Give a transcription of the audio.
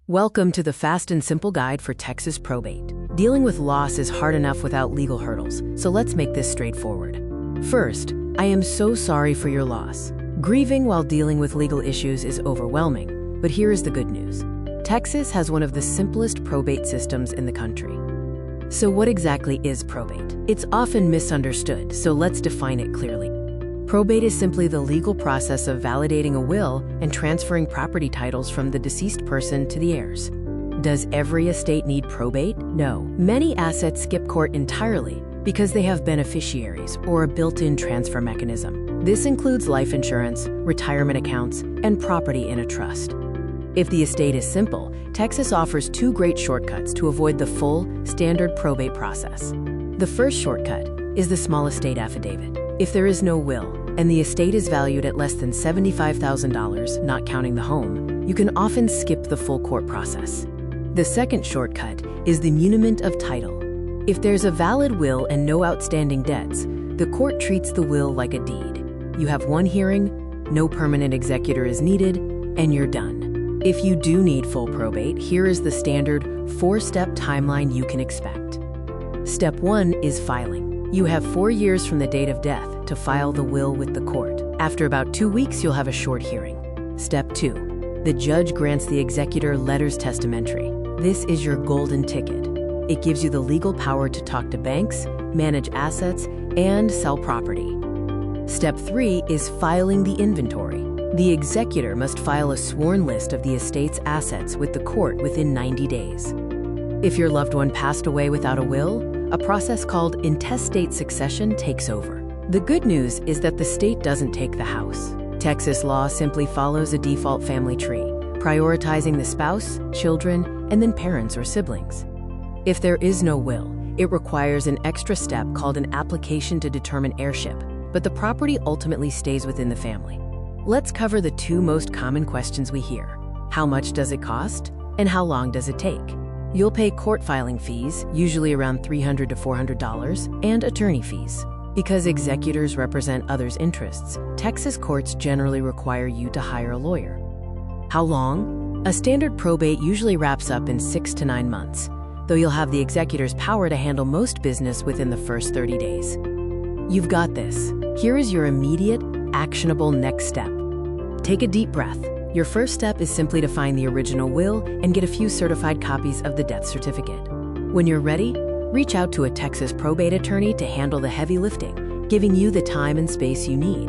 Welcome to the fast and simple guide for Texas probate. Dealing with loss is hard enough without legal hurdles, so let's make this straightforward. First, I am so sorry for your loss. Grieving while dealing with legal issues is overwhelming, but here is the good news. Texas has one of the simplest probate systems in the country. So what exactly is probate? It's often misunderstood, so let's define it clearly. Probate is simply the legal process of validating a will and transferring property titles from the deceased person to the heirs. Does every estate need probate? No. Many assets skip court entirely because they have beneficiaries or a built-in transfer mechanism. This includes life insurance, retirement accounts, and property in a trust. If the estate is simple, Texas offers two great shortcuts to avoid the full, standard probate process. The first shortcut is the Small Estate Affidavit. If there is no will, and the estate is valued at less than $75,000, not counting the home, you can often skip the full court process. The second shortcut is the Muniment of Title. If there's a valid will and no outstanding debts, the court treats the will like a deed. You have one hearing, no permanent executor is needed, and you're done. If you do need full probate, here is the standard 4-step timeline you can expect. Step 1 is filing. You have 4 years from the date of death to file the will with the court. After about 2 weeks, you'll have a short hearing. Step 2. The judge grants the executor letters testamentary. This is your golden ticket. It gives you the legal power to talk to banks, manage assets, and sell property. Step 3 is filing the inventory. The executor must file a sworn list of the estate's assets with the court within 90 days. If your loved one passed away without a will, a process called intestate succession takes over. The good news is that the state doesn't take the house. Texas law simply follows a default family tree, prioritizing the spouse, children, and then parents or siblings. If there is no will, it requires an extra step called an application to determine heirship, but the property ultimately stays within the family. Let's cover the two most common questions we hear. How much does it cost? And how long does it take? You'll pay court filing fees, usually around $300 to $400, and attorney fees. Because executors represent others' interests, Texas courts generally require you to hire a lawyer. How long? A standard probate usually wraps up in 6 to 9 months, though you'll have the executor's power to handle most business within the first 30 days. You've got this. Here is your immediate, actionable next step. Take a deep breath. Your first step is simply to find the original will and get a few certified copies of the death certificate. When you're ready, reach out to a Texas probate attorney to handle the heavy lifting, giving you the time and space you need.